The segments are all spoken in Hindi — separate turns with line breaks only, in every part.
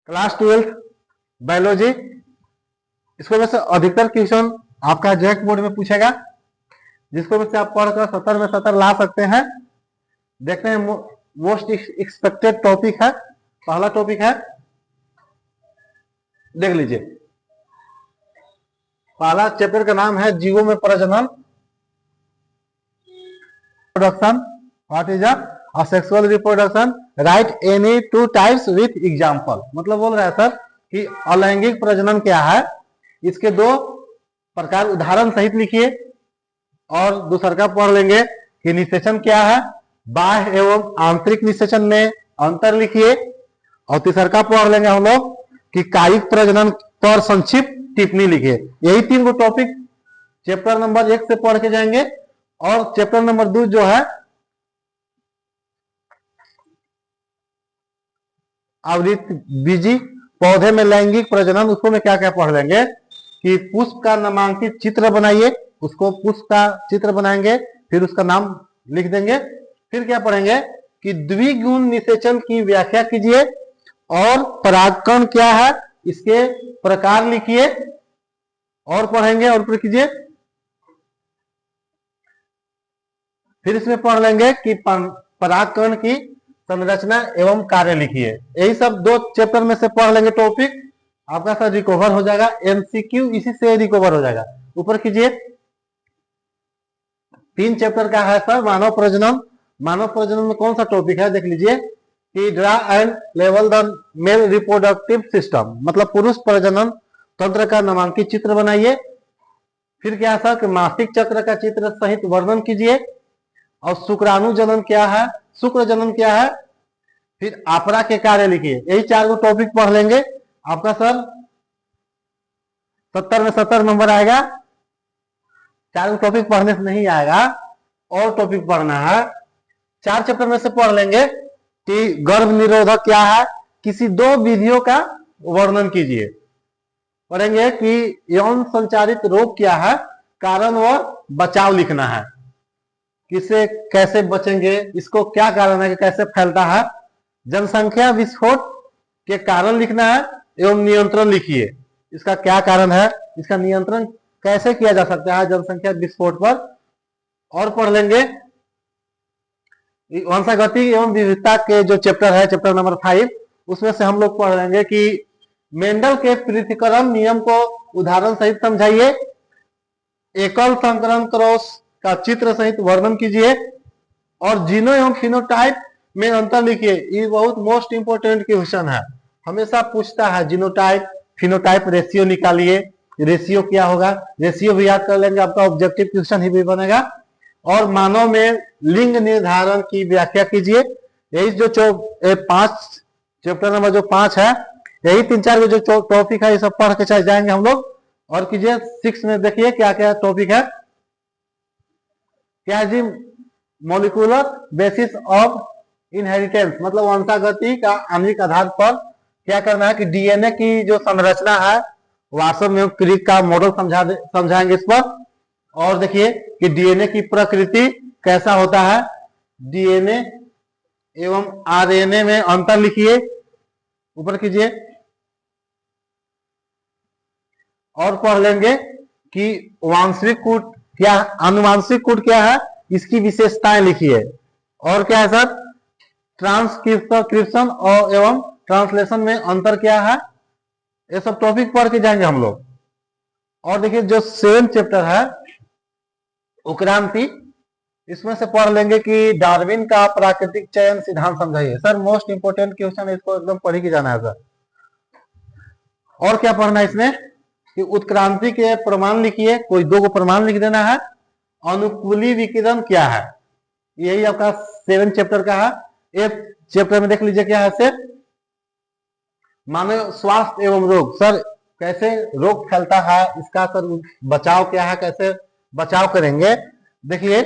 Class 12 biology. इसको में से अधिकतर क्वेश्चन आपका जैक बोर्ड में पूछेगा, जिसको में से आप पढ़कर 70 में 70 ला सकते हैं। देखते हैं मोस्ट एक्सपेक्टेड टॉपिक है, पहला टॉपिक है, देख लीजिए। पहला चैप्टर का नाम है जीवों में प्रजनन, production. What is a sexual reproduction, right any two types with example. मतलब बोल रहा है सर कि अलैंगिक प्रजनन क्या है, इसके दो प्रकार उदाहरण सहित लिखिए। और दूसरा का पढ़ लेंगे कि निषेचन क्या है, बाह्य एवं आंतरिक निषेचन में अंतर लिखिए। और तीसरा का पढ़ लेंगे हम लोग कि कायिक प्रजनन पर संक्षिप्त टिप्पणी लिखिए। यही 3 गो टॉपिक चैप्टर नंबर 1 से पढ़ के जाएंगे। और चैप्टर नंबर 2 जो है आवृत्ति बीजी पौधे में लैंगिक प्रजनन, उसको में क्या क्या पढ़ लेंगे कि पुष्प का नामांकित चित्र बनाइए, उसको पुष्प का चित्र बनाएंगे, फिर उसका नाम लिख देंगे। फिर क्या पढ़ेंगे कि द्विगुण निषेचन की व्याख्या कीजिए और परागकण क्या है इसके प्रकार लिखिए। और पढ़ेंगे और फिर कीजिए। फिर इसमें पढ़ लेंगे कि परागकण की संरचना एवं कार्य लिखिए। यही सब 2 चैप्टर में से पढ़ लेंगे टॉपिक, आपका सर रिकवर हो जाएगा। एमसीक्यू इसी से रिकवर हो जाएगा। ऊपर कीजिए। 3 चैप्टर का है सर मानव प्रजनन। मानव प्रजनन में कौन सा टॉपिक है देख लीजिए कि draw and level the male reproductive system, मतलब पुरुष प्रजनन तंत्र का नामांकित चित्र बनाइए। फिर क्या है सर कि मासिक चक्र का चित्र सहित वर्णन कीजिए। और शुक्राणु जनन क्या है, शुक्र जनन क्या है, फिर आपरा के कार्य लिखिए। यही 4 गो टॉपिक पढ़ लेंगे, आपका सर 70 में 70 नंबर आएगा। 4 गो टॉपिक पढ़ने से नहीं आएगा, और टॉपिक पढ़ना है। 4 चैप्टर में से पढ़ लेंगे कि गर्भ निरोधक क्या है, किसी 2 विधियों का वर्णन कीजिए। पढ़ेंगे कि यौन संचारित रोग क्या है, कारण व बचाव लिखना है, किसे कैसे बचेंगे, इसको क्या कारण है कि कैसे फैलता है। जनसंख्या विस्फोट के कारण लिखना है एवं नियंत्रण लिखिए, इसका क्या कारण है, इसका नियंत्रण कैसे किया जा सकता है जनसंख्या विस्फोट पर। और पढ़ लेंगे वंशागति एवं विविधता के जो चैप्टर है, चैप्टर नंबर 5, उसमें से हम लोग पढ़ लेंगे कि मेंडल के पृथक्करण नियम को उदाहरण सहित समझाइए। एकल संकरण क्रॉस का चित्र सहित वर्णन कीजिए। और जीनो एवं फिनोटाइप में अंतर लिखिए। ये बहुत मोस्ट इंपोर्टेंट क्वेश्चन है, हमेशा पूछता है। जीनोटाइप फिनोटाइप रेशियो निकालिए, रेशियो क्या होगा, रेशियो भी याद कर लेंगे, आपका ऑब्जेक्टिव क्वेश्चन ही भी बनेगा। और मानव में लिंग निर्धारण की व्याख्या कीजिए। यही जो 5 चैप्टर नंबर जो 5 है, यही 3-4 जो टॉपिक है, ये सब पढ़ के चले जाएंगे हम लोग। और कीजिए 6 में देखिए क्या क्या टॉपिक है, क्या है जी, मॉलिक्यूलर बेसिस ऑफ इनहेरिटेंस, मतलब वंशागति का आणविक आधार पर क्या करना है कि डीएनए की जो संरचना है, वास्तव में क्रिक का मॉडल समझाएंगे इस पर। और देखिए कि डीएनए की प्रकृति कैसा होता है, डीएनए एवं आरएनए में अंतर लिखिए। ऊपर कीजिए। और पढ़ लेंगे कि वांशिक कूट क्या, आनुवांशिक कूट क्या है, इसकी विशेषताएं लिखिए। और क्या है सर, ट्रांसक्रिप्शन और एवं ट्रांसलेशन में अंतर क्या है, ये सब टॉपिक पढ़ के जाएंगे हम लोग। और देखिए जो 7 चैप्टर है उत्क्रांति, इसमें से पढ़ लेंगे कि डार्विन का प्राकृतिक चयन सिद्धांत समझाइए। सर मोस्ट इंपोर्टेंट क्वेश्चन है, इसको एकदम पढ़ के जाना है सर। और क्या पढ़ना है इसमें कि उत्क्रांति के प्रमाण लिखिए, कोई 2 गो प्रमाण लिख देना है। अनुकूली विकिरण क्या है, यही आपका 7 चैप्टर का है। 8 चैप्टर में देख लीजिए क्या है, से मानव स्वास्थ्य एवं रोग, सर कैसे रोग फैलता है, इसका सर बचाव क्या है, कैसे बचाव करेंगे। देखिए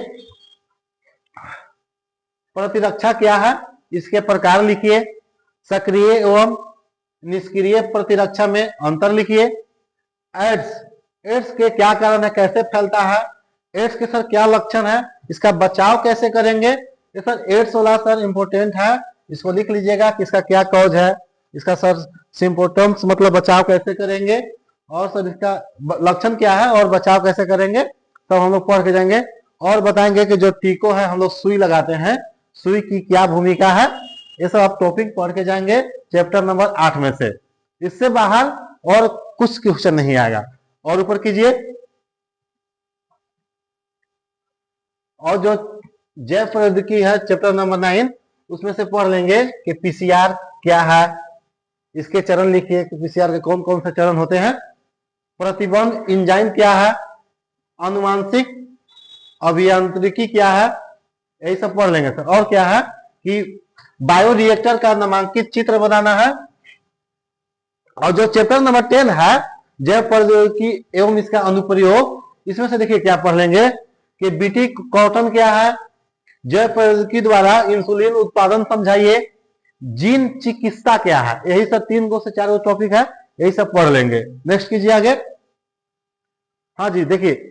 प्रतिरक्षा क्या है, इसके प्रकार लिखिए। सक्रिय एवं निष्क्रिय प्रतिरक्षा में अंतर लिखिए। एड्स के क्या कारण है, कैसे फैलता है, एड्स के सर क्या लक्षण है, इसका बचाव कैसे करेंगे। ये सर एड्स वाला सर इंपोर्टेंट है, इसको लिख लीजिएगा कि इसका क्या कॉज है, इसका सर सिम्पोटम्स मतलब बचाव कैसे करेंगे, और सर इसका लक्षण क्या है और बचाव कैसे करेंगे, सब हम लोग पढ़ के जाएंगे। और बताएंगे कि जो टीको है हम लोग सुई लगाते हैं, सुई की क्या भूमिका है, ये सब आप टॉपिक पढ़ के जाएंगे चैप्टर नंबर 8 में से। इससे बाहर और कुछ क्वेश्चन नहीं आएगा। और ऊपर कीजिए। और जो जैव प्रौद्योगिकी है चैप्टर नंबर 9, उसमें से पढ़ लेंगे कि पीसीआर क्या है, इसके चरण लिखिए कि पीसीआर के कौन कौन से चरण होते हैं, प्रतिबंध एंजाइम क्या है, अनुवांशिक अभियांत्रिकी क्या है, यही सब पढ़ लेंगे सर। और क्या है कि बायोरिएक्टर का नामांकित चित्र बनाना है। और जो चैप्टर नंबर 10 है जैव प्रौद्योगिकी एवं इसका अनुप्रयोग, इसमें से देखिए क्या पढ़ लेंगे कि बीटी कॉटन क्या है, जैव प्रौद्योगिकी द्वारा इंसुलिन उत्पादन समझाइए, जीन चिकित्सा क्या है, यही सब 3 से 4 टॉपिक है, यही सब पढ़ लेंगे। नेक्स्ट कीजिए आगे। हाँ जी देखिए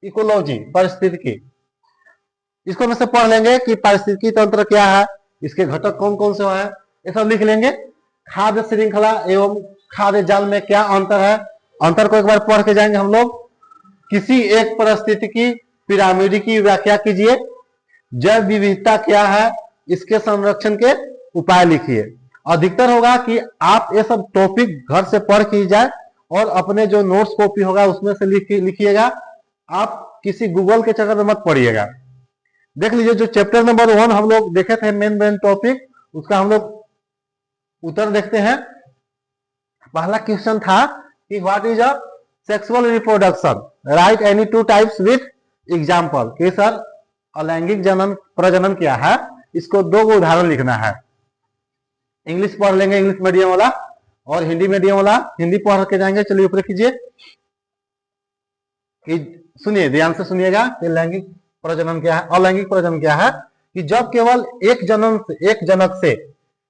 इकोलॉजी पारिस्थितिकी, इसको में से पढ़ लेंगे कि पारिस्थितिकी तंत्र क्या है, इसके घटक कौन कौन से है, ये सब लिख लेंगे। खाद्य श्रृंखला एवं खाद्य जाल में क्या अंतर है, अंतर को एक बार पढ़ के जाएंगे हम लोग। किसी एक पारिस्थितिकी पिरामिड की व्याख्या कीजिए। जैव विविधता क्या है, इसके संरक्षण के उपाय लिखिए। अधिकतर होगा कि आप ये सब टॉपिक घर से पढ़ के जाए और अपने जो नोट्स कॉपी होगा उसमें से लिखिएगा, आप किसी गूगल के चक्कर में मत पढ़िएगा। देख लीजिए जो चैप्टर नंबर 1 हम लोग देखे थे मेन टॉपिक, उसका हम लोग उत्तर देखते हैं। पहला क्वेश्चन था कि what is a sexual reproduction, right any 2 types with example. कि सर अलैंगिक प्रजनन क्या है, इसको 2 उदाहरण लिखना है। इंग्लिश पढ़ लेंगे इंग्लिश मीडियम वाला, और हिंदी मीडियम वाला हिंदी पढ़ के जाएंगे। चलिए ऊपर कीजिए कि सुनिए ध्यान से सुनिएगा कि लैंगिक प्रजनन क्या है, अलैंगिक प्रजनन क्या है। कि जब केवल एक जनक से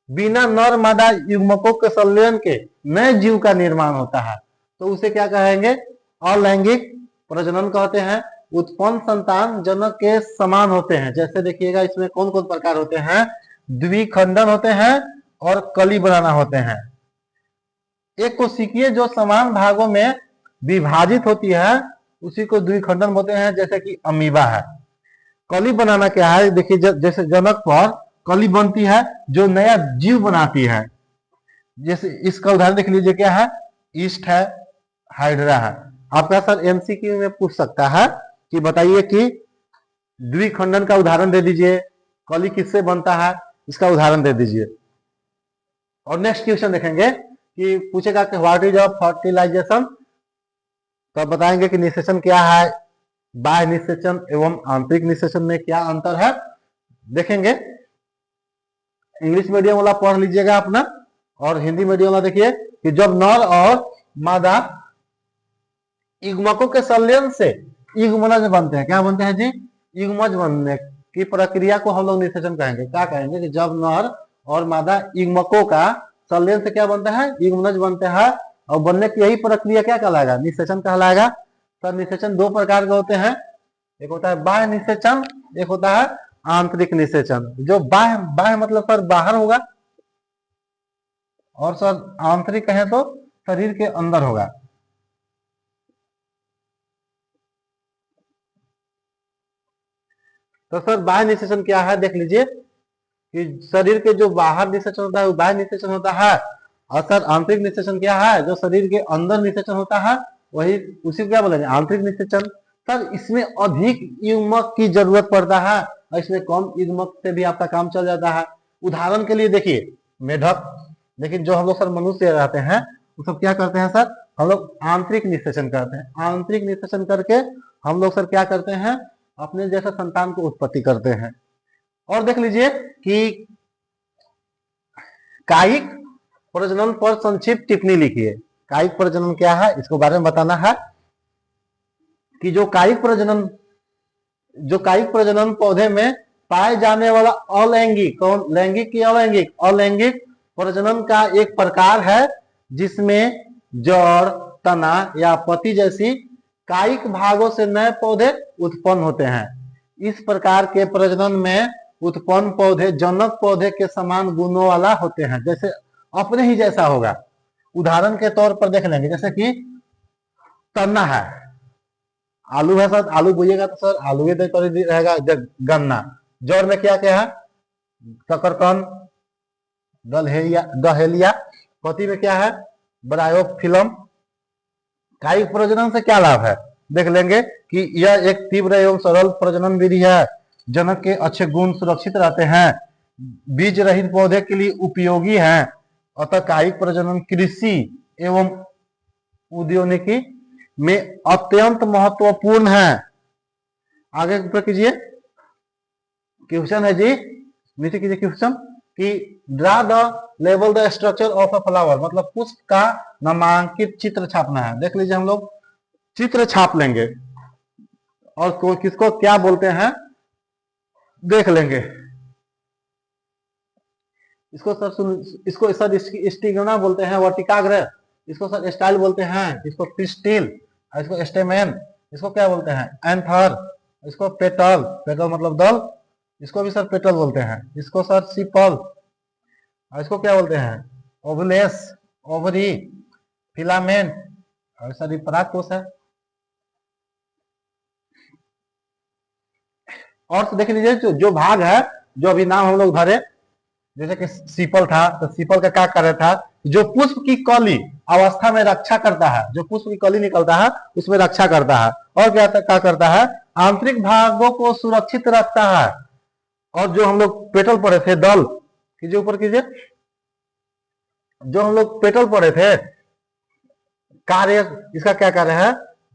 बिना नर मादा युग्मकों के संलयन के नए जीव का निर्माण होता है, तो उसे क्या कहेंगे, अलैंगिक प्रजनन कहते हैं। उत्पन्न संतान जनक के समान होते हैं। जैसे देखिएगा इसमें कौन कौन प्रकार होते हैं, द्विखंडन होते हैं और कली बनाना होते हैं। एक कोशिकीय जो समान भागों में विभाजित होती है उसी को द्विखंडन बोलते हैं, जैसे कि अमीबा है। कली बनाना क्या है, देखिए जैसे जनक पर कली बनती है जो नया जीव बनाती है। जैसे इसका उदाहरण देख लीजिए, क्या है, ईस्ट है, हाइड्रा है। आपका सर एमसीक्यू में पूछ सकता है कि बताइए कि द्विखंडन का उदाहरण दे दीजिए, कली किससे बनता है, इसका उदाहरण दे दीजिए। और नेक्स्ट क्वेश्चन देखेंगे कि पूछेगा कि व्हाट इज ऑफ फर्टिलाइजेशन, तो बताएंगे कि निषेचन क्या है, बाह्य निषेचन एवं आंतरिक निषेचन में क्या अंतर है, देखेंगे। इंग्लिश मीडियम वाला पढ़ लीजिएगा अपना, और हिंदी मीडियम वाला देखिए कि जब नर और मादा युग्मकों के संलयन से युग्मनज बनते हैं, क्या बनते हैं जी, युग्मज बनने की प्रक्रिया को हम लोग निषेचन कहेंगे। क्या कहेंगे कि जब नर और मादा युग्मकों का संलयन से क्या बनता है, युग्मनज बनते हैं, और बनने की यही प्रक्रिया क्या कहलाएगा, निषेचन कहलाएगा। तो निषेचन 2 प्रकार के होते हैं, एक होता है बाह्य निषेचन, एक होता है आंतरिक निषेचन। जो बाह्य मतलब सर बाहर होगा, और सर आंतरिक कहें तो शरीर के अंदर होगा। तो सर बाह्य निषेचन क्या है, देख लीजिए कि शरीर के जो बाहर निषेचन होता है वो बाह्य निषेचन होता है, और सर आंतरिक निषेचन क्या है, जो शरीर के अंदर निषेचन होता है वही उसी को क्या बोलेंगे, आंतरिक निषेचन। सर इसमें अधिक युग्मक की जरूरत पड़ता है, और इसमें कम युग्मक से भी आपका काम चल जाता है। उदाहरण के लिए देखिए मेढक, लेकिन जो हम लोग सर मनुष्य रहते हैं वो सब क्या करते हैं सर, हम लोग आंतरिक निषेचन करते हैं। आंतरिक निषेचन करके हम लोग सर क्या करते हैं, अपने जैसा संतान को उत्पत्ति करते हैं। और देख लीजिए कि कायिक प्रजनन पर संक्षिप्त टिप्पणी लिखिए। कायिक प्रजनन क्या है, इसको बारे में बताना है कि जो कायिक प्रजनन पौधे में पाए जाने वाला अलैंगिक, कौन, लैंगिक की अलैंगिक, अलैंगिक प्रजनन का एक प्रकार है जिसमें जड़, तना या पत्ती जैसी कायिक भागों से नए पौधे उत्पन्न होते हैं। इस प्रकार के प्रजनन में उत्पन्न पौधे जनक पौधे के समान गुणों वाला होते हैं। जैसे अपने ही जैसा होगा। उदाहरण के तौर पर देख लेंगे, जैसे कि तना है, आलू है सर, आलू बोइएगा तो सर आलू ही रहेगा। गन्ना, जड़ में क्या क्या है, शकरकंद, डहेलिया। पत्ती में क्या है, ब्रायोफिलम। कायिक प्रजनन से क्या लाभ है, देख लेंगे कि यह एक तीव्र एवं सरल प्रजनन विधि है। जनक के अच्छे गुण सुरक्षित रहते हैं, बीज रहित पौधे के लिए उपयोगी है। अतः कायिक प्रजनन कृषि एवं उद्योगिकी में अत्यंत महत्वपूर्ण है। आगे ऊपर कीजिए, क्वेश्चन है जी, नीचे कीजिए क्वेश्चन कि draw the level the structure of a flower, मतलब पुष्प का नामांकित चित्र छापना है। देख लीजिए, हम लोग चित्र छाप लेंगे और किसको क्या बोलते हैं देख लेंगे। इसको सर स्टिग्मा बोलते हैं, वर्टिकाग्र। इसको सर स्टाइल बोलते हैं, इसको पिस्टिल, इसको स्टेमेन, इसको क्या बोलते हैं, एंथर, इसको पेटल, पेटल मतलब दल, इसको भी सर पेटल बोलते हैं। इसको सर सिपल, इसको क्या बोलते हैं, ओवुलेस, ओवरी, फिलामेंट, और सर परागकोश है। और तो देख लीजिए, जो भाग है, जो अभी नाम हम लोग धरे, जैसे कि सीपल था, तो सीपल का क्या कार्य था, जो पुष्प की कली अवस्था में रक्षा करता है, जो पुष्प की कली निकलता है उसमें रक्षा करता है। और क्या करता है, आंतरिक भागों को सुरक्षित रखता है। और जो हम लोग पेटल पढ़े थे, दल कीजिए, ऊपर कीजिए, जो हम लोग पेटल पढ़े थे, कार्य, इसका क्या कार्य है,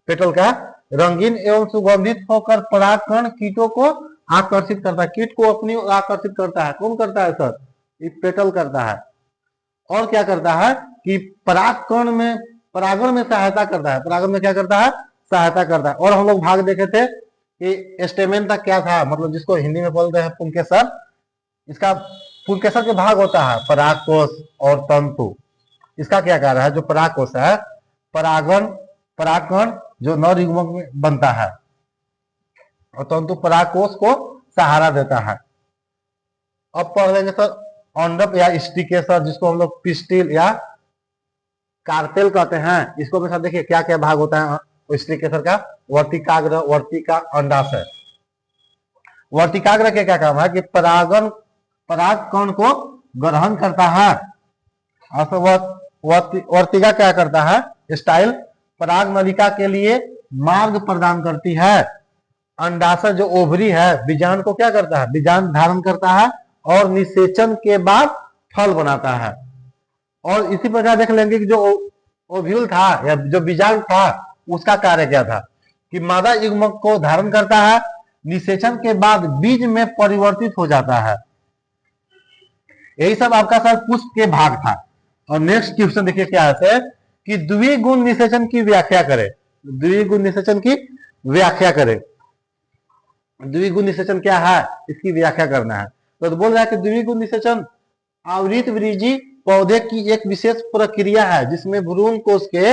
पेटल का रंगीन एवं सुगंधित होकर परागकण कीटों को आकर्षित करता है, कीट को अपनी ओर आकर्षित करता है। कौन करता है सर, ये पेटल करता है। और क्या करता है कि परागकण में, परागण में सहायता करता है, परागण में क्या करता है, सहायता करता है। और हम लोग भाग देखे थे कि स्टेमेन तक क्या था, मतलब जिसको हिंदी में बोलते हैं पुंकेसर। इसका पुंकेसर के भाग होता है परागकोश और तंतु। इसका क्या कार्य है, जो परागकोश है, परागकण जो नर युग्मक में बनता है, और तंतु परागकोश को सहारा देता है। अब पढ़ लेंगे सर अंडप या स्टिकेसर, जिसको हम लोग पिस्टिल या कार्पेल कहते हैं। इसको भी सर देखिए क्या क्या भाग होता है स्टिकेसर का, वर्तिकाग्र, वर्तिका, अंडाशय। वर्तिकाग्र के क्या काम है कि परागकण को ग्रहण करता है। वर्तिका क्या करता है, स्टाइल पराग नलिका के लिए मार्ग प्रदान करती है। अंडाशय जो ओवरी है, बीजांड को क्या करता है, बीजांड धारण करता है और निषेचन के बाद फल बनाता है। और इसी प्रकार देख लेंगे कि जो ओव्यूल था या जो बीजांड था, उसका कार्य क्या था कि मादा युग्मक को धारण करता है, निषेचन के बाद बीज में परिवर्तित हो जाता है। यही सब आपका सर पुष्प के भाग था। और नेक्स्ट क्वेश्चन देखिए क्या है कि द्विगुण निषेचन की व्याख्या करें। द्विगुण निषेचन की व्याख्या करें। द्विगुण निषेचन क्या है, इसकी व्याख्या करना है। तो बोल रहा है कि द्विगुण निषेचन आवृत वृद्धि पौधे की एक विशेष प्रक्रिया है, जिसमें भ्रूण कोश के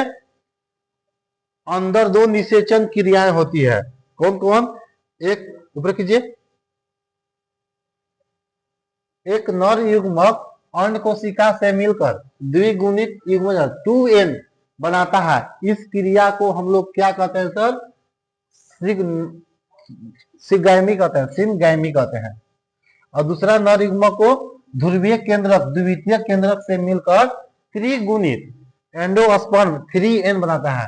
अंदर दो निषेचन क्रियाएं होती है। कौन कौन, एक ऊपर कीजिए, एक नर युग्मक अंड कोशिका से मिलकर द्विगुणित युग्मज 2n बनाता है। इस क्रिया को हम लोग क्या कहते हैं सर, सिंगैमी कहते हैं, सिनगैमी कहते हैं। और दूसरा नर युग्मक को ध्रुवीय केंद्रक, द्वितीय केंद्रक से मिलकर त्रिगुणित एंडोस्पर्म 3n बनाता है।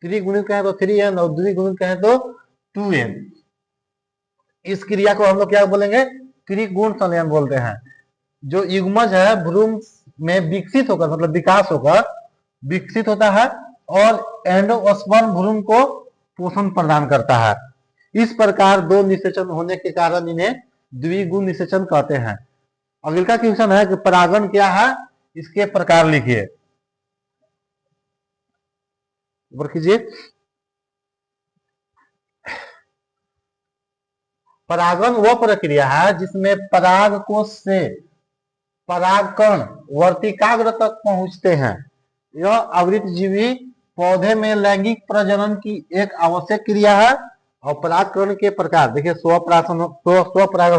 त्रिगुणित कहें तो 3n और द्विगुणित कहें तो 2n। इस क्रिया को हम लोग क्या बोलेंगे, त्रिगुण संलयन बोलते हैं। जो युग्मज है भ्रूण में विकसित होकर, मतलब विकास होकर विकसित होता है और एंडोस्पर्म भ्रूण को पोषण प्रदान करता है। इस प्रकार दो निषेचन होने के कारण इन्हें द्विगुण निषेचन कहते हैं। अगले का क्वेश्चन है कि परागण क्या है, इसके प्रकार लिखिए, ऊपर कीजिए। परागण वह प्रक्रिया है जिसमें परागकोश से परागकण वर्तिकाग्र तक पहुंचते हैं। यह आवृतजीवी पौधे में लैंगिक प्रजनन की एक आवश्यक क्रिया है। और परागकण के प्रकार देखिए, स्वपरागण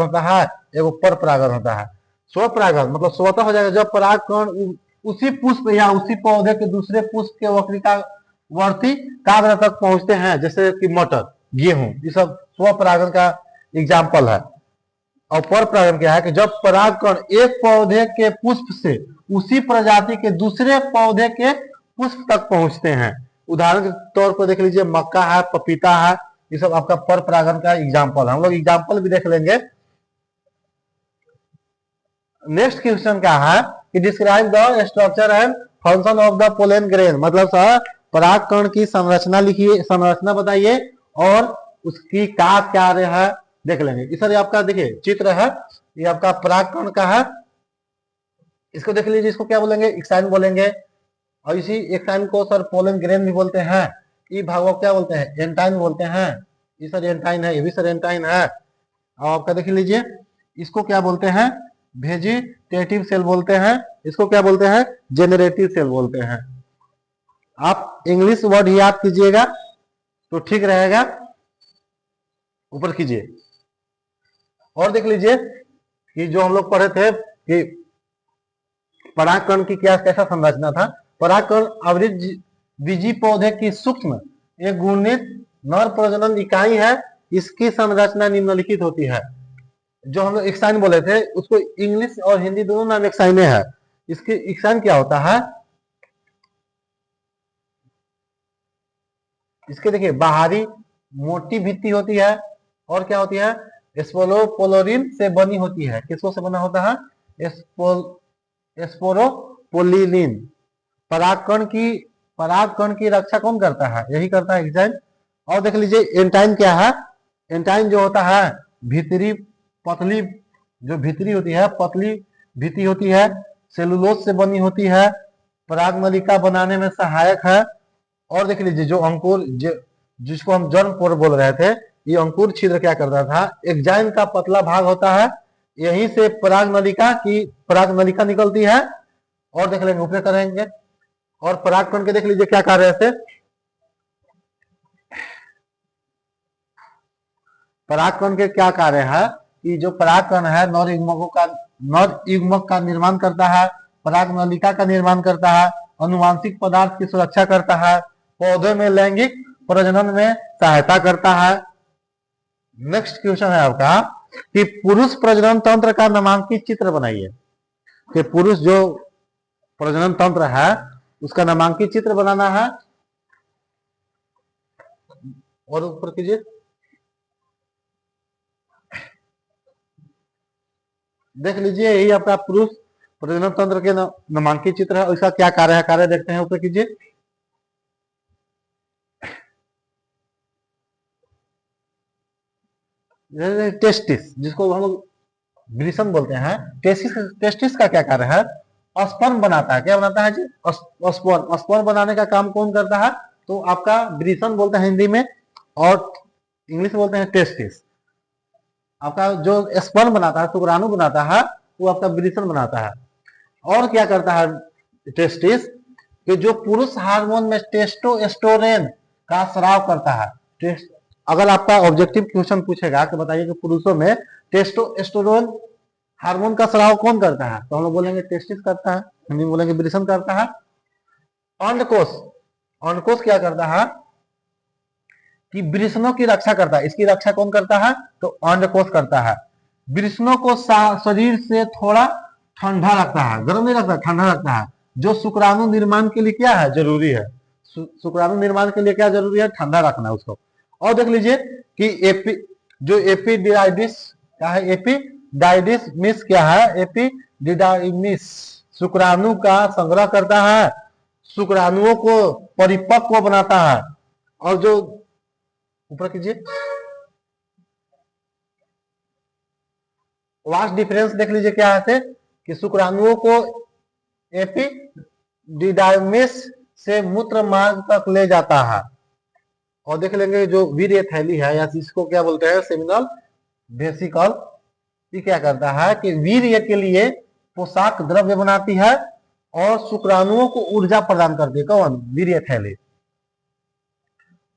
होता है, एवं पर परागण होता है। स्वपरागण मतलब स्वतः हो जाएगा, जब परागकण उसी पुष्प या उसी पौधे के दूसरे पुष्प के वक्रिकावर्ती काव्य तक पहुंचते हैं, जैसे कि मटर, गेहूं, ये सब स्वपरागण का एग्जाम्पल है। और पर परागण क्या है कि जब परागकण एक पौधे के पुष्प से उसी प्रजाति के दूसरे पौधे के पुष्प तक पहुंचते हैं। उदाहरण के तौर पर देख लीजिए, मक्का है, पपीता है, ये सब आपका पर परागण का एग्जाम्पल है। हम लोग एग्जाम्पल भी देख लेंगे। नेक्स्ट क्वेश्चन क्या है कि describe the structure and function of the pollen grain, मतलब सर परागकण की संरचना लिखिए, संरचना बताइए और उसकी का कार्य है देख लेंगे। इस सर आपका देखिए चित्र है, ये आपका परागकण का है। इसको देख लीजिए, इसको क्या बोलेंगे, एक्साइन बोलेंगे। और इसी एक्साइन को सर पोलन ग्रेन भी बोलते हैं। ये भाग को क्या बोलते हैं, एंटाइन बोलते हैं। ये सर एंटाइन है, ये भी सर एंटाइन है। और आपका देख लीजिए, इसको क्या बोलते हैं, वेजिटेटिव सेल बोलते हैं। इसको क्या बोलते हैं, जेनरेटिव सेल बोलते हैं। आप इंग्लिश वर्ड ही याद कीजिएगा तो ठीक रहेगा। ऊपर कीजिए और देख लीजिए कि जो हम लोग पढ़े थे कि परागकण की क्या कैसा संरचना था। परागकण आवृतबीजी पौधे की सूक्ष्म एक गुणित नर प्रजनन इकाई है। इसकी संरचना निम्नलिखित होती है। जो हम लोग एक्साइन बोले थे उसको इंग्लिश और हिंदी दोनों नाम एक्साइन है। इसकी एक्साइन क्या होता है, इसके देखिए बाहरी मोटी भित्ति होती है और क्या होती है, स्पोरोपोलिन से बनी होती है। किसको से बना होता है, स्पोरोपोलिन। परागकण की रक्षा कौन करता है, यही करता है एक्साइन। और देख लीजिए एंटाइन क्या है, एंटाइन जो होता है भीतरी पतली, जो भीतरी होती है पतली भीति होती है, सेलुलोज से बनी होती है, पराग नलिका बनाने में सहायक है। और देख लीजिए जो अंकुर जिसको हम जर्म पोर बोल रहे थे, ये अंकुर छिद्र क्या करता था, एक्साइन का पतला भाग होता है, यहीं से पराग नलिका निकलती है। और देख लेंगे ऊपर करेंगे। और परागकण के देख लीजिए क्या कार्य है, परागकण के क्या कार्य है कि जो परागकण है नर युग्मक का निर्माण करता है, पराग नलिका का निर्माण करता है, अनुवांशिक पदार्थ की सुरक्षा करता है, पौधे में लैंगिक प्रजनन में सहायता करता है। नेक्स्ट क्वेश्चन है आपका कि पुरुष प्रजनन तंत्र का नामांकित चित्र बनाइए। कि पुरुष जो प्रजनन तंत्र है उसका नामांकित चित्र बनाना है। और ऊपर कीजिए, देख लीजिए यही आपका पुरुष प्रजनन तंत्र के नामांकित चित्र है। इसका क्या कार्य है, कार्य देखते हैं, ऊपर कीजिए। टेस्टिस, जिसको हम लोग ग्रीसम बोलते हैं, टेस्टिस का क्या कार्य है, स्पर्म बनाता है। क्या बनाता है जी, स्पर्म बनाने का काम कौन करता है, तो आपका ग्रीसम बोलते हैं हिंदी में और इंग्लिश में बोलते हैं टेस्टिस। आपका जो स्पर्म बनाता है, शुक्राणु बनाता है, वो आपका ग्रीसम बनाता है। और क्या करता है टेस्टिस, कि जो पुरुष हार्मोन में टेस्टोस्टेरोन का स्राव करता है। अगर आपका ऑब्जेक्टिव क्वेश्चन पूछेगा कि बताइए कि पुरुषों में टेस्टोस्टेरोन हार्मोन का स्राव कौन करता है, तो हम लोग बोलेंगे टेस्टिस करता है, हिंदी में बोलेंगे वृषण करता है। अंडकोश क्या करता है कि वृषणों की रक्षा करता है। इसकी रक्षा कौन करता है, तो अंडकोश करता है। वृषणों को शरीर से थोड़ा ठंडा रखता है, गर्म नहीं रखता, ठंडा रखता है, जो शुक्राणु निर्माण के लिए क्या है, जरूरी है। शुक्राणु निर्माण के लिए क्या जरूरी है, ठंडा रखना है उसको। और देख लीजिए कि जो एपिडाइडिस क्या है, एपिडाइडिस क्या है, एपिडिडाइमिस शुक्राणु का संग्रह करता है, शुक्राणुओं को परिपक्व बनाता है। और जो ऊपर कीजिए, वास्ट डिफरेंस देख लीजिए क्या है कि शुक्राणुओं को एपिडिडाइमिस से मूत्र मार्ग तक ले जाता है। और देख लेंगे जो वीर्य थैली है या जिसको क्या बोलते हैं सेमिनल वेसिकल, ये क्या करता है कि वीर्य के लिए पोषक द्रव्य बनाती है और शुक्राणुओं को ऊर्जा प्रदान करती है। कौन, वीर्य थैली।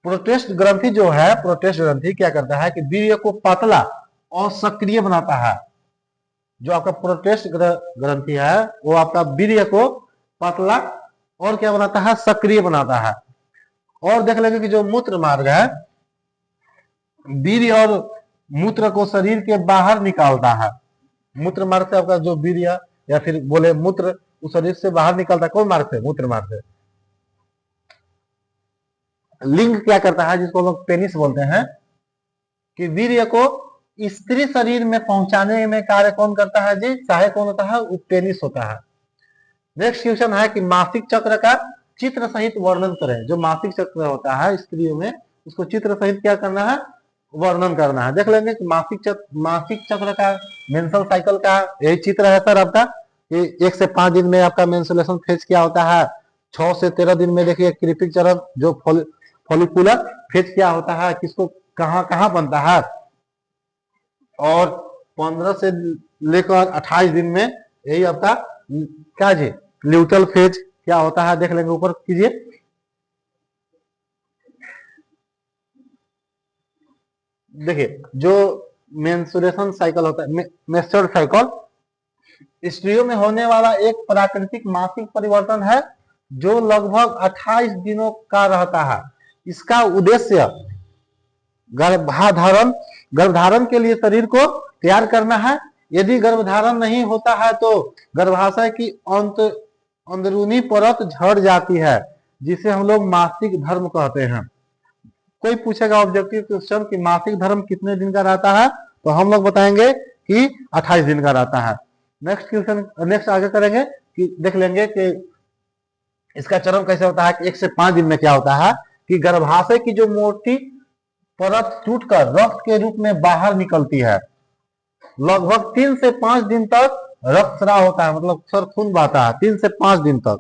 प्रोटेस्ट ग्रंथि जो है, प्रोटेस्ट ग्रंथि क्या करता है कि वीर्य को पतला और सक्रिय बनाता है। जो आपका प्रोटेस्ट ग्रंथि है वो आपका वीर्य को पतला और क्या बनाता है, सक्रिय बनाता है। और देख लेंगे कि जो मूत्र मार्ग है, वीर्य और मूत्र को शरीर के बाहर निकालता है। मूत्र मार्ग से आपका जो वीर्य या फिर बोले मूत्र उस शरीर से बाहर निकलता है। कौन मार्ग से? मूत्र मार्ग से। लिंग क्या करता है, जिसको लोग पेनिस बोलते हैं, कि वीर्य को स्त्री शरीर में पहुंचाने में कार्य कौन करता है जी? सहायक कौन होता है? वो पेनिस होता है। नेक्स्ट क्वेश्चन है कि मासिक चक्र का चित्र सहित वर्णन करें। जो मासिक चक्र होता है स्त्रियों में, उसको चित्र सहित क्या करना है? वर्णन करना है। देख लेंगे कि मासिक चक्र का, मेंस्ट्रुअल साइकिल का यही चित्र है सर आपका। कि 1 से 5 दिन में आपका मेंस्ट्रुएशन फेज क्या होता है। 6 से 13 दिन में देखिए क्रीपिक चरण, जो फॉलिकुलर फेज क्या होता है, किसको कहां कहां बनता है। और 15 से लेकर 28 दिन में यही आपका क्या जी, ल्यूटल फेज क्या होता है। देख लेंगे, ऊपर कीजिए। देखिए जो मेंस्ट्रुएशन साइकिल होता है, मेंस्ट्रुअल साइकिल स्त्रियों में होने वाला एक प्राकृतिक मासिक परिवर्तन है जो लगभग 28 दिनों का रहता है। इसका उद्देश्य गर्भधारण के लिए शरीर को तैयार करना है। यदि गर्भधारण नहीं होता है तो गर्भाशय की अंदरूनी परत झड़ जाती है, जिसे हम लोग मासिक धर्म कहते हैं। कोई पूछेगा ऑब्जेक्टिव क्वेश्चन कि मासिक धर्म कितने दिन का रहता है, तो हम लोग बताएंगे कि 28 दिन का रहता है। नेक्स्ट क्वेश्चन, नेक्स्ट आगे करेंगे कि देख लेंगे कि इसका चरण कैसे होता है। कि 1 से 5 दिन में क्या होता है कि गर्भाशय की जो मोटी परत टूटकर रक्त के रूप में बाहर निकलती है। लगभग 3 से 5 दिन तक रक्तस्राव होता है, मतलब सर खून बहता है 3 से 5 दिन तक।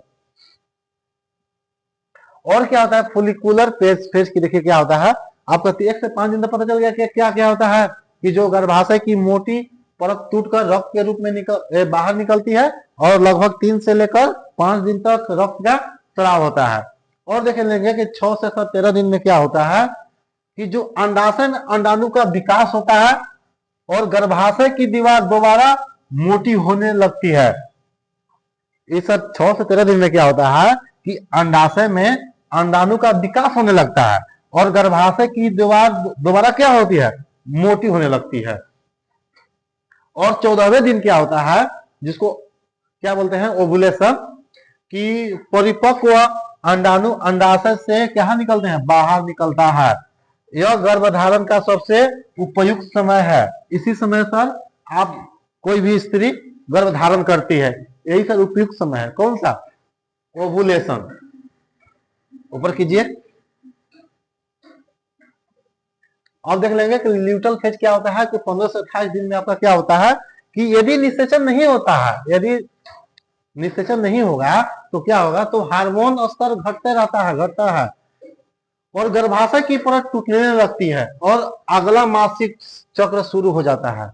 और क्या होता है, फोलिकुलर फेज की देखिए क्या होता है आपका। 1 से 5 दिन तक पता चल गया कि क्या क्या होता है कि जो गर्भाशय की मोटी परत टूटकर रक्त के रूप में बाहर निकलती है, और लगभग 3 से लेकर 5 दिन तक रक्त का स्राव होता है। और देख लेंगे कि 6 से 13 दिन में क्या होता है कि जो अंडाशय अंडाणु का विकास होता है और गर्भाशय की दीवार दोबारा मोटी होने लगती है। इस 6 से 13 दिन में क्या होता है कि अंडाशय में अंडाणु का विकास होने लगता है और गर्भाशय की दीवार दोबारा क्या होती है? मोटी होने लगती है। और 14वें दिन क्या होता है, जिसको क्या बोलते हैं? ओवुलेशन। कि परिपक्व अंडाणु अंडाशय से क्या निकलते हैं? बाहर निकलता है। यह गर्भधारण का सबसे उपयुक्त समय है। इसी समय सर आप कोई भी स्त्री गर्भधारण करती है, यही सर उपयुक्त समय है। कौन सा? ओवुलेशन। ऊपर कीजिए। अब देख लेंगे कि ल्यूटल फेज क्या होता है कि 15 से 28 दिन में आपका क्या होता है कि यदि निषेचन नहीं होता है, यदि निषेचन नहीं होगा तो क्या होगा, तो हार्मोन स्तर घटते रहता है, घटता है, और गर्भाशय की परत टूटने लगती है और अगला मासिक चक्र शुरू हो जाता है।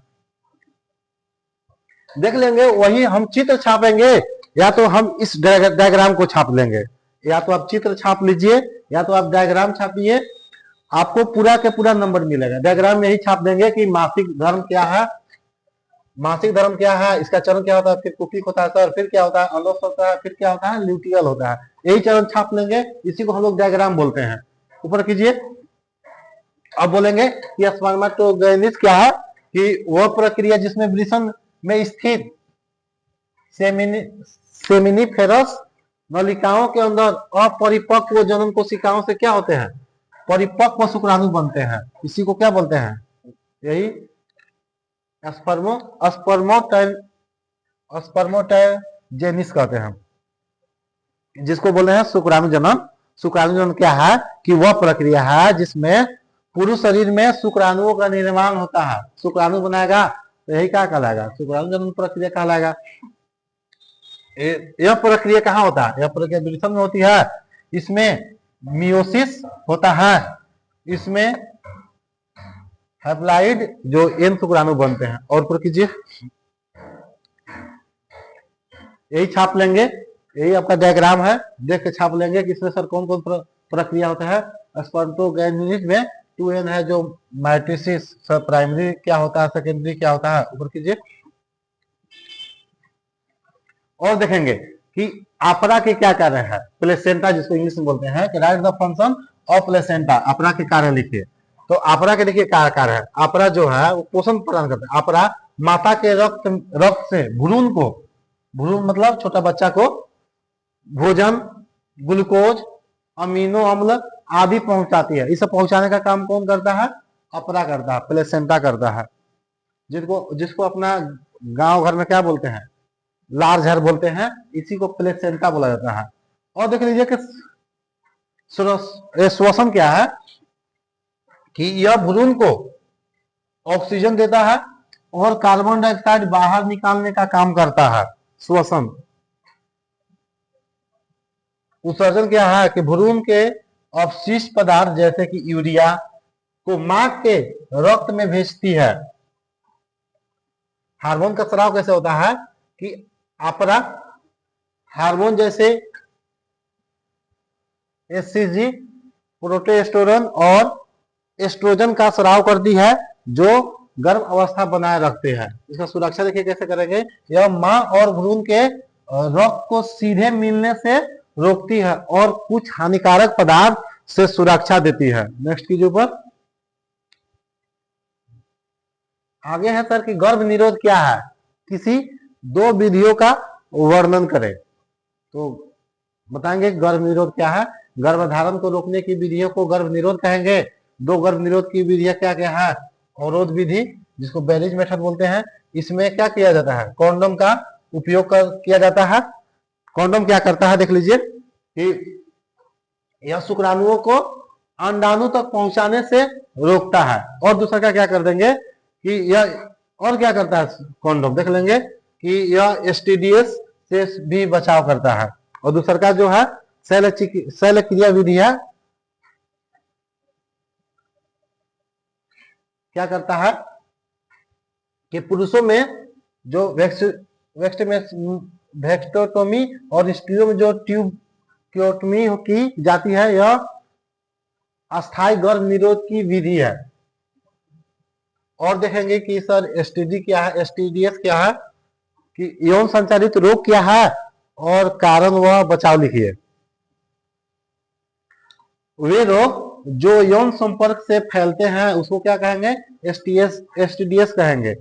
देख लेंगे, वही हम चित्र छापेंगे या तो हम इस डायग्राम को छाप लेंगे। या तो आप चित्र छाप लीजिए या तो आप डायग्राम छापिए, आपको पूरा के पूरा नंबर मिलेगा। डायग्राम में यही छाप देंगे कि मासिक धर्म क्या है, मासिक धर्म क्या है, इसका चरण क्या होता है, फिर कुपिक होता है सर, फिर क्या होता है, अंडोत्सव होता है, फिर क्या होता है, ल्यूटियल होता है। यही चरण छाप लेंगे, इसी को हम लोग डायग्राम बोलते हैं। ऊपर कीजिए। अब बोलेंगे कि स्पर्मेटोगेनेसिस क्या है, कि वह प्रक्रिया जिसमें वृषण में स्थित सेमिनिफेरस नलिकाओं के अंदर अपरिपक्व जनन कोशिकाओं से क्या होते हैं? परिपक्व शुक्राणु बनते हैं। इसी को क्या बोलते हैं? यही स्पर्मोटाइजेनिस कहते हैं, जिसको बोलते हैं शुक्राणु जनन। शुक्राणु जनन क्या है कि वह प्रक्रिया है जिसमें पुरुष शरीर में शुक्राणुओं का निर्माण होता है। शुक्राणु बनाएगा तो यही क्या कहलाएगा? शुक्राणु जनन प्रक्रिया कहलाएगा। यह प्रक्रिया कहाँ होता है? यह प्रक्रिया वृषण में होती है। इसमें मियोसिस होता है, इसमें हैप्लॉइड जो एन शुक्राणु बनते हैं। और ऊपर कीजिए। यही छाप लेंगे, यही आपका डायग्राम है, देख के छाप लेंगे कि इसमें सर कौन कौन प्रक्रिया होता है। स्पर्मेटोगेनेसिस में 2n है जो माइटोसिस, सर प्राइमरी क्या होता है, सेकेंडरी क्या होता है। ऊपर कीजिए। और देखेंगे कि अपरा के क्या कार्य है, प्लेसेंटा जिसको इंग्लिश में बोलते हैं, कि right the function of placenta, अपरा के कार्य लिखिए। तो अपरा के देखिए क्या कार्य है, अपरा जो है वो पोषण प्रदान करता है। अपरा माता के रक्त से भ्रूण को, भ्रूण मतलब छोटा बच्चा को भोजन, ग्लूकोज, अमीनो अम्ल आदि पहुंचाती है। इसे पहुंचाने का काम कौन करता है, अपरा करता है, प्लेसेंटा करता है, जिसको अपना गांव घर में क्या बोलते हैं, लार झर बोलते हैं, इसी को प्लेसेंटा बोला जाता है। और देख लीजिए कि श्वसन क्या है, कि यह भ्रूण को ऑक्सीजन देता है और कार्बन डाइऑक्साइड बाहर निकालने का काम करता है, श्वसन। उत्सर्जन क्या है, कि भ्रूण के अपशिष्ट पदार्थ जैसे कि यूरिया को मां के रक्त में भेजती है। हार्मोन का स्राव कैसे होता है, कि अपरा हार्मोन जैसे एचसीजी, प्रोटेस्टेरोन और एस्ट्रोजन का स्राव करती है, जो गर्भ अवस्था बनाए रखते हैं। इसका सुरक्षा देखिए कैसे करेंगे, यह मां और भ्रूण के रक्त को सीधे मिलने से रोकती है और कुछ हानिकारक पदार्थ से सुरक्षा देती है। नेक्स्ट कीजिए ऊपर। आगे है सर कि गर्भ निरोध क्या है, किसी दो विधियों का वर्णन करें। तो बताएंगे गर्भ निरोध क्या है। गर्भधारण को रोकने की विधियों को गर्भ निरोध कहेंगे। दो गर्भ निरोध की विधियां क्या क्या है, अवरोध विधि जिसको बैरिज मेथड बोलते हैं, इसमें क्या किया जाता है, कॉन्डोम का उपयोग किया जाता है। कॉन्डोम क्या करता है, देख लीजिए कि यह शुक्राणुओं को अंडाणु तक पहुंचाने से रोकता है। और दूसरा का क्या कर देंगे कि यह और क्या करता है, कॉन्डोम देख लेंगे कि यह एसटीडीएस से भी बचाव करता है। और दूसरा का जो है शैल क्रिया विधि है, क्या करता है कि पुरुषों में जो वेक्सटोटोमी और स्त्रियों में जो ट्यूबक्योटमी की जाती है, यह अस्थायी गर्भ निरोध की विधि है। और देखेंगे कि सर एसटीडी क्या है, एसटीडीएस क्या है, कि यौन संचालित रोग क्या है और कारण व बचाव लिखिए। वे रोग जो यौन संपर्क से फैलते हैं उसको क्या कहेंगे, एसटीडीएस कहेंगे।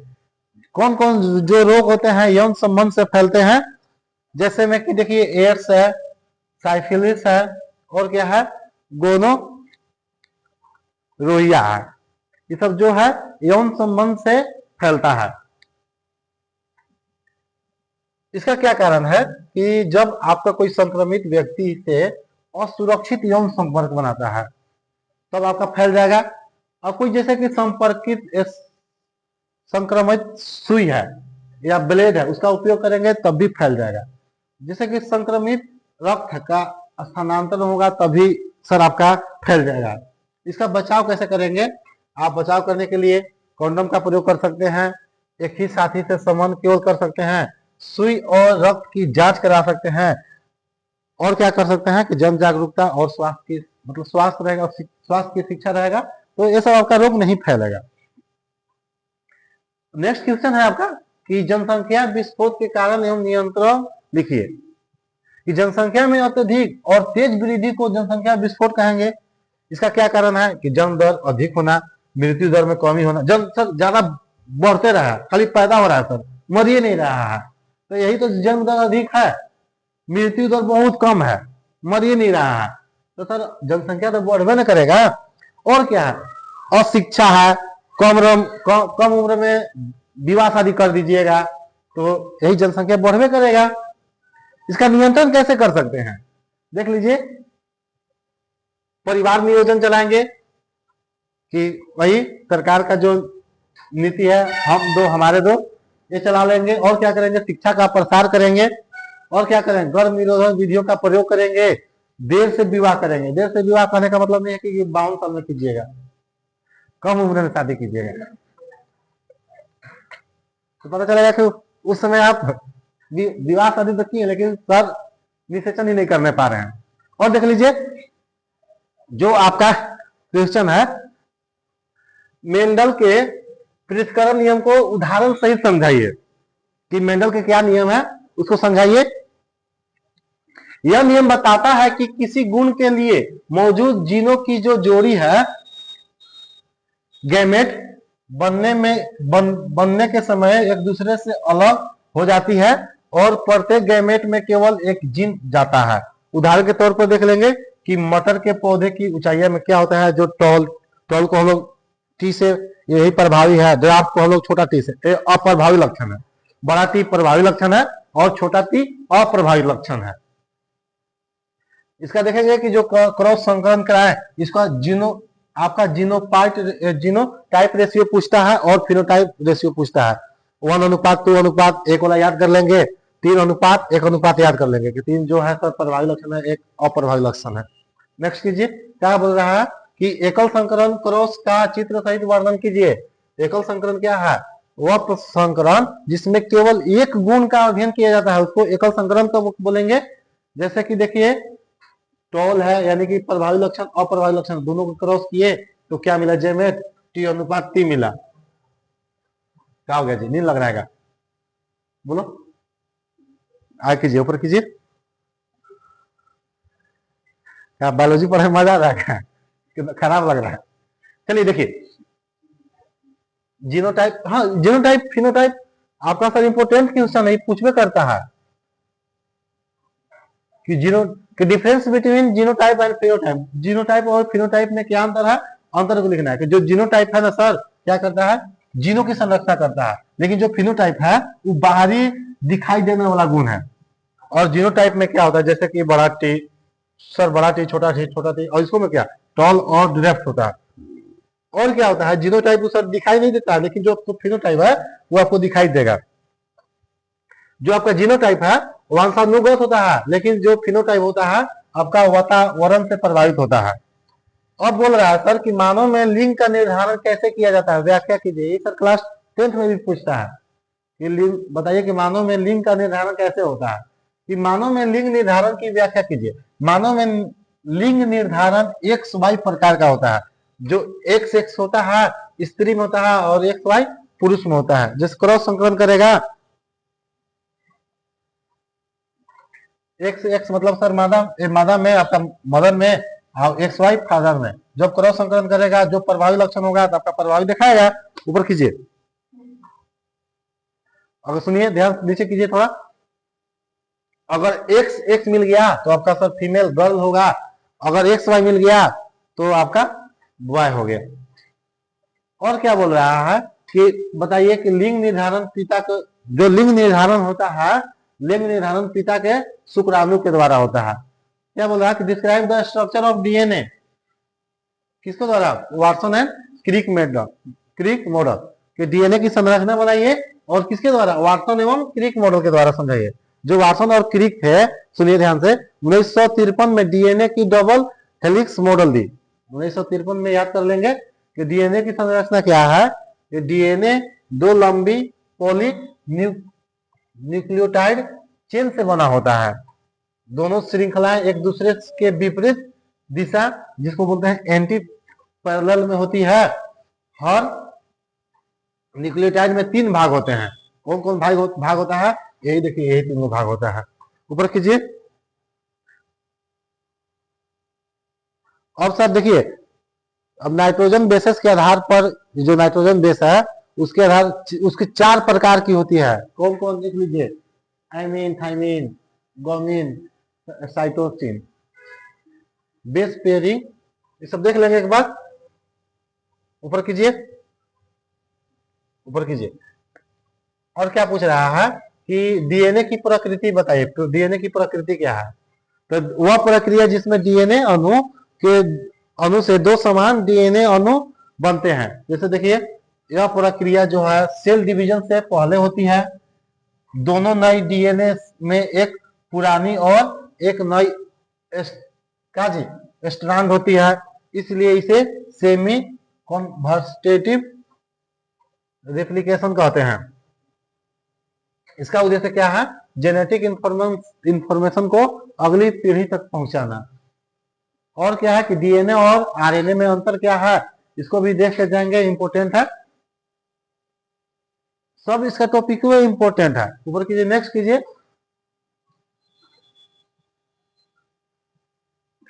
कौन कौन जो रोग होते हैं यौन संबंध से फैलते हैं, जैसे में कि देखिए एड्स है, साइफिलिस है, और क्या है, गोनोरोहिया है। ये सब जो है यौन संबंध से फैलता है। इसका क्या कारण है कि जब आपका कोई संक्रमित व्यक्ति से असुरक्षित यौन संपर्क बनाता है तब आपका फैल जाएगा। और कोई जैसे कि संक्रमित सुई है या ब्लेड है, उसका उपयोग करेंगे तब भी फैल जाएगा। जैसे कि संक्रमित रक्त का स्थानांतरण होगा तभी सर आपका फैल जाएगा। इसका बचाव कैसे करेंगे, आप बचाव करने के लिए कॉन्डोम का प्रयोग कर सकते हैं, एक ही साथी से संबंध केवल कर सकते हैं, सुई और रक्त की जांच करा सकते हैं, और क्या कर सकते हैं कि जन जागरूकता और स्वास्थ्य की मतलब स्वास्थ्य रहेगा, स्वास्थ्य की शिक्षा रहेगा, तो ये सब आपका रोग नहीं फैलेगा। नेक्स्ट क्वेश्चन है आपका कि जनसंख्या विस्फोट के कारण एवं नियंत्रण लिखिए। कि जनसंख्या में अत्यधिक और तेज वृद्धि को जनसंख्या विस्फोट कहेंगे। इसका क्या कारण है कि जन्म दर अधिक होना, मृत्यु दर में कमी होना। जनसंख्या ज्यादा बढ़ते रहा है, खाली पैदा हो रहा है सर, मर ही नहीं रहा है। तो यही तो जन्म दर अधिक है, मृत्यु दर बहुत कम है, मर ही नहीं रहा है। तो सर जनसंख्या तो बढ़वे न करेगा। और क्या है, अशिक्षा है, कम उम्र में विवाह शादी कर दीजिएगा, तो यही जनसंख्या बढ़वे करेगा। इसका नियंत्रण कैसे कर सकते हैं, देख लीजिए, परिवार नियोजन चलाएंगे कि वही सरकार का जो नीति है, हम दो हमारे दो, ये चला लेंगे। और क्या करेंगे, शिक्षा का प्रसार करेंगे। और क्या करेंगे, गर्भ निरोधक विधियों का प्रयोग करेंगे। देर से विवाह करेंगे। देर से विवाह करने का मतलब नहीं है कि 52 साल में कीजिएगा, कम उम्र में शादी कीजिएगा, तो पता चलेगा कि उस समय आप विवाह शादी तो की है लेकिन सर निषेचन ही नहीं करने पा रहे हैं। और देख लीजिए जो आपका क्वेश्चन है, मेंडल के पृथक्करण नियम को उदाहरण सहित समझाइए। कि मेंडल के क्या नियम है उसको समझाइए। यह नियम बताता है कि किसी गुण के लिए मौजूद जीनों की जो जोड़ी है गैमेट बनने के समय एक दूसरे से अलग हो जाती है और प्रत्येक गैमेट में केवल एक जीन जाता है। उदाहरण के तौर पर देख लेंगे कि मटर के पौधे की ऊंचाई में क्या होता है, जो टॉल को हम लोग टी से यही प्रभावी है, ड्राफ्ट को हम लोग छोटा टी से अप्रभावी लक्षण है, बड़ा टी प्रभावी लक्षण है और छोटा टी अप्रभावी लक्षण है। इसका देखेंगे कि जो क्रॉस संकरण कराए इसका आपका जीनोटाइप रेशियो पूछता है और फिनोटाइप रेशियो पूछता है। 1:2:1 वाला याद कर लेंगे, 3:1 याद कर लेंगे कि 3 जो है सर प्रभावी लक्षण है, 1 अप्रभावी लक्षण है। नेक्स्ट कीजिए, क्या बोल रहा है कि एकल संकरण क्रॉस का चित्र सहित वर्णन कीजिए। एकल संकरण क्या है, वह संकरण जिसमें केवल एक गुण का अध्ययन किया जाता है उसको एकल संकरण तो बोलेंगे। जैसे कि देखिए टॉल है यानी कि प्रभावी लक्षण अप्रभावी लक्षण दोनों को क्रॉस किए तो क्या मिला, जेमेट T:T मिला। क्या हो गया जी, नींद लग रहा है, बोलो आगे कीजिए, ऊपर कीजिए। क्या बायोलॉजी पढ़ने में मजा आ रहा है, खराब लग रहा है। चलिए देखिए जीनोटाइप, हाँ जीनोटाइप फिनोटाइप आपका सर इंपोर्टेंट क्वेश्चन नहीं पूछवे करता है कि difference between genotype and phenotype. Genotype और फिनोटाइप में क्या अंतर है, अंतर को लिखना है कि जो जीनोटाइप है ना सर क्या करता है, जीनों की संरचना करता है, लेकिन जो फिनोटाइप है वो बाहरी दिखाई देने वाला गुण है। और जीनोटाइप में क्या होता है, जैसे कि बड़ा टी सर, बड़ा टी छोटा टी, और इसको में क्या टॉल और ड्राफ्ट होता है। और क्या होता है, जीनोटाइप को सर दिखाई नहीं देता, लेकिन जो फिनोटाइप है वो आपको दिखाई देगा। जो आपका जीनोटाइप है वंशानुगत होता है, लेकिन जो फिनोटाइप होता है आपका वातावरण से प्रभावित होता है। अब बोल रहा है सर कि मानव में लिंग का निर्धारण कैसे किया जाता है, व्याख्या कीजिए। ये सर क्लास 10th में भी पूछता है कि लिंग बताइए कि मानव में लिंग का निर्धारण कैसे होता है, कि मानव में लिंग निर्धारण की व्याख्या कीजिए। मानव में लिंग निर्धारण XY प्रकार का होता है, जो XX होता है स्त्री में होता है और XY पुरुष में होता है। जिस क्रॉस संकरण करेगा XX मतलब सर मादा में आपका मदर में और XY फादर में। जब क्रॉस संकरण करेगा जो प्रभावी लक्षण होगा तो आपका प्रभावी दिखाएगा। ऊपर कीजिए, अगर सुनिए ध्यान नीचे कीजिए थोड़ा। अगर XX मिल गया तो आपका सर फीमेल गर्ल होगा, अगर XY मिल गया तो आपका बॉय हो गया। और क्या बोल रहा है कि बताइए कि लिंग निर्धारण पिता को, जो लिंग निर्धारण होता है लिंग निर्धारण पिता के शुक्राणु के द्वारा होता है। क्या बोल रहा है कि describe the structure of DNA, किसके द्वारा, वाटसन एंड क्रिक मॉडल कि DNA की संरचना बनाइए, और किसके द्वारा, वाटसन एवं क्रिक मॉडल के द्वारा समझाइए। जो वाटसन और क्रिक है, सुनिए ध्यान से, 1953 में DNA की डबल हेलिक्स मॉडल दी। 1953 में याद कर लेंगे कि DNA की संरचना क्या है, कि DNA 2 लंबी पॉली न्यूक्लियोटाइड चेन से बना होता है। दोनों श्रृंखलाएं एक दूसरे के विपरीत दिशा, जिसको बोलते हैं एंटी पैरेलल में होती है। हर न्यूक्लियोटाइड में 3 भाग होते हैं। कौन कौन भाग होता है, यही देखिए, यही 3 भाग होता है। ऊपर कीजिए। अब सर देखिए, अब नाइट्रोजन बेसेस के आधार पर, जो नाइट्रोजन बेस है उसके आधार उसकी 4 प्रकार की होती है। कौन कौन देख लीजिए, एमीन, थाइमीन, गोमिन, साइटोसिन, बेस पेयरिंग, ये सब देख लेंगे एक बार। ऊपर कीजिए, ऊपर कीजिए। और क्या पूछ रहा है कि डीएनए की प्रकृति बताइए। तो डीएनए की प्रकृति क्या है, तो वह प्रक्रिया जिसमें डीएनए अणु से 2 समान डीएनए अणु बनते हैं। जैसे देखिए, यह प्रक्रिया जो है सेल डिवीजन से पहले होती है। दोनों नई डीएनए में एक पुरानी और एक नई स्ट्रैंड होती है, इसलिए इसे सेमी कन्वर्जेटिव रेप्लिकेशन कहते हैं। इसका उद्देश्य क्या है, जेनेटिक इंफॉर्मेशन को अगली पीढ़ी तक पहुंचाना। और क्या है कि डीएनए और आरएनए में अंतर क्या है, इसको भी देख के जाएंगे, इंपोर्टेंट है। सब इसका टॉपिक में इंपोर्टेंट है। ऊपर कीजिए, नेक्स्ट कीजिए।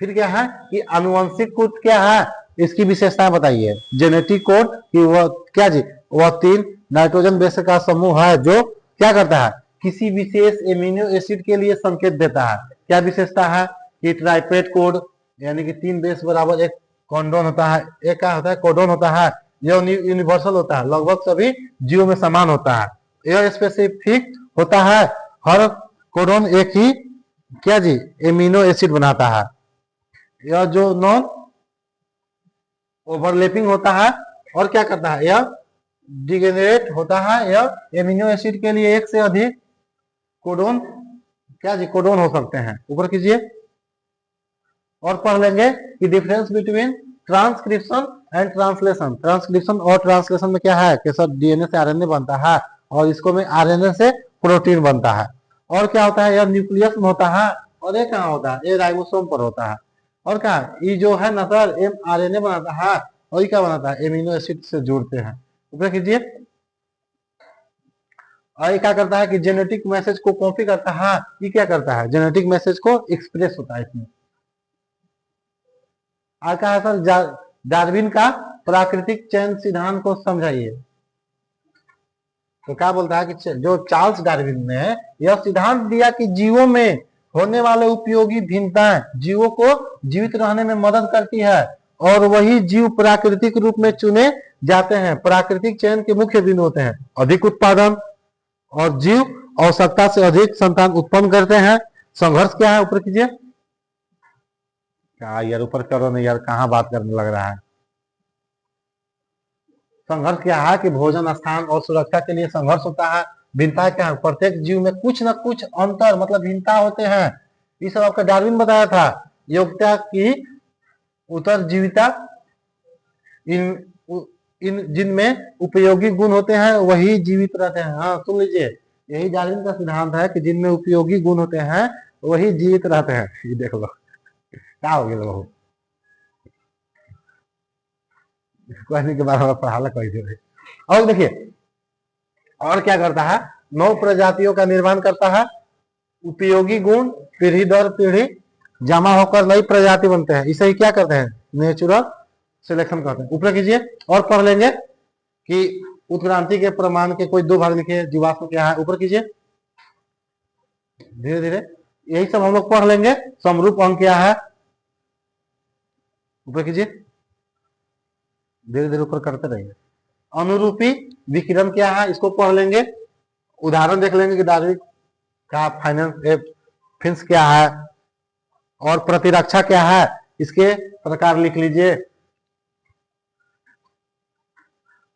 फिर क्या है कि आनुवंशिक कोड क्या है, इसकी विशेषताएं बताइए। जेनेटिक कोड कि वह क्या जी, वह 3 नाइट्रोजन बेस का समूह है जो क्या करता है, किसी विशेष एमिनो एसिड के लिए संकेत देता है। क्या विशेषता है कि ट्राइपेट कोड, यानी कि 3 बेस बराबर एक कॉन्डोन होता है, एक क्या होता है, कोडोन होता है। यह यूनिवर्सल होता है, लगभग सभी जीवों में समान होता है। यह स्पेसिफिक होता है, हर कोडोन एक ही क्या जी, एमिनो एसिड बनाता है। यह जो नॉन ओवरलैपिंग होता है और क्या करता है, यह डिजेनरेट होता है। यह एमिनो एसिड के लिए एक से अधिक कोडोन क्या जी, कोडोन हो सकते हैं। ऊपर कीजिए और पढ़ लेंगे कि difference between transcription and translation. Transcription और ट्रांसलेशन में क्या है कि सर डीएनए से आरएनए बनता है और इसको में आरएनए से प्रोटीन बनता है। और क्या होता है, यह न्यूक्लियस में होता है और ये कहाँ होता है, ये राइबोसोम पर होता है। और क्या, ये जो है ना सर, ये आरएनए बनाता है और ये क्या बनाता है, एमिनो एसिड से जुड़ते हैं। ऊपर कीजिए और ये क्या करता है कि जेनेटिक मैसेज को कॉपी करता है। ये क्या करता है, जेनेटिक मैसेज को एक्सप्रेस होता है इसमें। आज का है सर डार्विन का प्राकृतिक चयन सिद्धांत को समझाइए। तो क्या बोलता है कि जो चार्ल्स डार्विन ने यह सिद्धांत दिया कि जीवों में होने वाले उपयोगी भिन्नताएं जीवों को जीवित रहने में मदद करती है और वही जीव प्राकृतिक रूप में चुने जाते हैं। प्राकृतिक चयन के मुख्य बिंदु होते हैं अधिक उत्पादन और जीव आवश्यकता से अधिक संतान उत्पन्न करते हैं। संघर्ष क्या है, ऊपर कीजिए। क्या यार ऊपर करो नहीं यार, कहाँ बात करने लग रहा है। संघर्ष क्या है कि भोजन, स्थान और सुरक्षा के लिए संघर्ष होता है। भिन्नता क्या है, प्रत्येक जीव में कुछ न कुछ अंतर मतलब भिन्नता होते हैं। ये सब आपका डार्विन बताया था। योग्यता की उत्तरजीविता, इन इन जिनमें उपयोगी गुण होते हैं वही जीवित रहते हैं। हाँ सुन लीजिए, यही डार्विन का सिद्धांत है कि जिनमें उपयोगी गुण होते हैं वही जीवित रहते हैं। ये देख लो क्या हो गया लोग, कहने के बाद हमारा पढ़ा कैसे। और देखिए और क्या करता है, 9 प्रजातियों का निर्माण करता है। उपयोगी गुण पीढ़ी दर पीढ़ी जमा होकर नई प्रजाति बनते हैं। इसे ही क्या करते हैं, नेचुरल सिलेक्शन कहते हैं। ऊपर कीजिए और पढ़ लेंगे कि उत्क्रांति के प्रमाण के कोई 2 भाग लिखे। जीवाश्म क्या है, ऊपर कीजिए धीरे धीरे, यही सब हम लोग पढ़ लेंगे। समरूप अंग क्या है, ऊपर कीजिए धीरे धीरे ऊपर करते रहिए। अनुरूपी विकिरण क्या है, इसको पढ़ लेंगे। उदाहरण देख लेंगे कि डार्विन का फाइनेंस फिंस क्या है और प्रतिरक्षा क्या है, इसके प्रकार लिख लीजिए।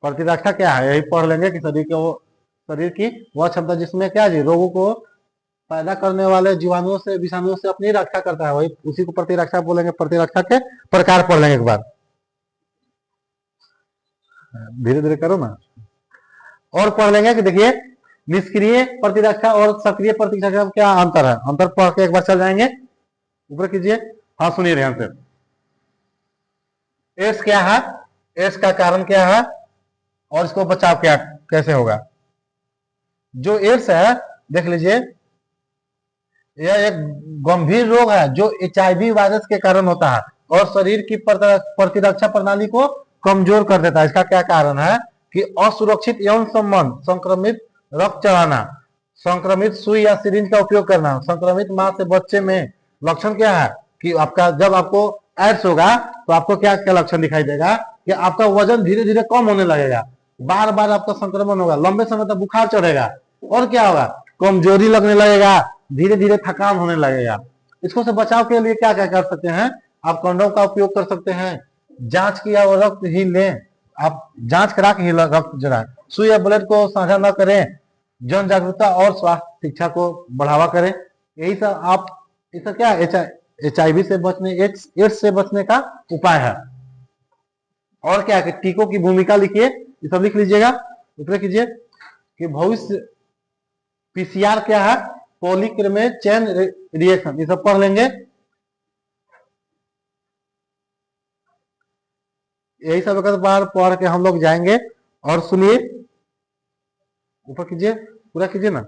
प्रतिरक्षा क्या है, यही पढ़ लेंगे कि शरीर की वह क्षमता जिसमें क्या जी, रोगों को पैदा करने वाले जीवाणुओं से, विषाणुओं से अपनी रक्षा करता है, वही उसी को प्रतिरक्षा बोलेंगे। प्रतिरक्षा के प्रकार पढ़ लेंगे एक बार, धीरे धीरे करो ना। और पढ़ लेंगे कि देखिए निष्क्रिय प्रतिरक्षा और सक्रिय प्रतिरक्षा का क्या अंतर है, अंतर पढ़ के एक बार चल जाएंगे। ऊपर कीजिए, हाँ सुनिए ध्यान से। एड्स क्या है, एड्स का कारण क्या है और इसको बचाव क्या कैसे होगा। जो एड्स है देख लीजिए, यह एक गंभीर रोग है जो HIV वायरस के कारण होता है और शरीर की प्रतिरक्षा प्रणाली को कमजोर कर देता है। इसका क्या कारण है कि असुरक्षित यौन संबंध, संक्रमित रक्त चढ़ाना, संक्रमित सुई या सिरिंज का उपयोग करना, संक्रमित मां से बच्चे में। लक्षण क्या है कि आपका जब आपको एड्स होगा तो आपको क्या क्या लक्षण दिखाई देगा कि आपका वजन धीरे धीरे कम होने लगेगा, बार बार आपका संक्रमण होगा, लंबे समय तक बुखार चढ़ेगा और क्या होगा, कमजोरी लगने लगेगा, धीरे धीरे थकान होने लगेगा। इसको से बचाव के लिए क्या क्या कर सकते हैं, आप कंडोम का उपयोग कर सकते हैं, जांच किया और रक्त ही लें, आप जांच करा के ही रक्त जरा, सुई या ब्लड को साझा न करें, जन जागरूकता और स्वास्थ्य शिक्षा को बढ़ावा करें। यही सब आप इसका क्या HIV से बचने, एड्स से बचने का उपाय है। और क्या कि टीकों की भूमिका लिखिए, ये सब लिख लीजिएगा। ऊपर कीजिए कि भविष्य PCR क्या है, पॉलीक्रोमेट चेन रिएक्शन, ये सब पढ़ लेंगे। यही सब एक बार पढ़ के हम लोग जाएंगे। और सुनिए, ऊपर कीजिए, पूरा कीजिए ना।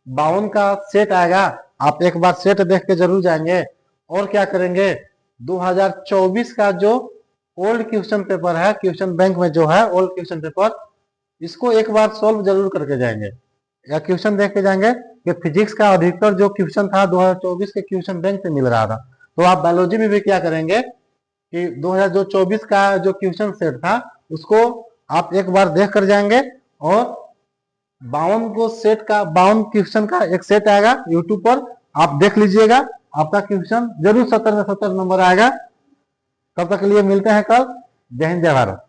52 का सेट आएगा। आप एक बार सेट देख के जरूर जाएंगे। और क्या करेंगे, 2024 का जो ओल्ड क्वेश्चन पेपर है, क्वेश्चन बैंक में जो है ओल्ड क्वेश्चन पेपर, इसको एक बार सॉल्व जरूर करके जाएंगे, या क्वेश्चन देख के जाएंगे कि फिजिक्स का अधिकतर जो क्वेश्चन था 2024 के क्वेश्चन बैंक से मिल रहा था। तो आप बायोलॉजी में भी क्या करेंगे कि 2024 का जो क्वेश्चन सेट था उसको आप एक बार देख कर जाएंगे, और 52 क्वेश्चन का एक सेट आएगा यूट्यूब पर, आप देख लीजिएगा। आपका क्वेश्चन जरूर 70 में 70 नंबर आएगा। तब तक के लिए मिलते हैं कल। जय हिंद, जय भारत।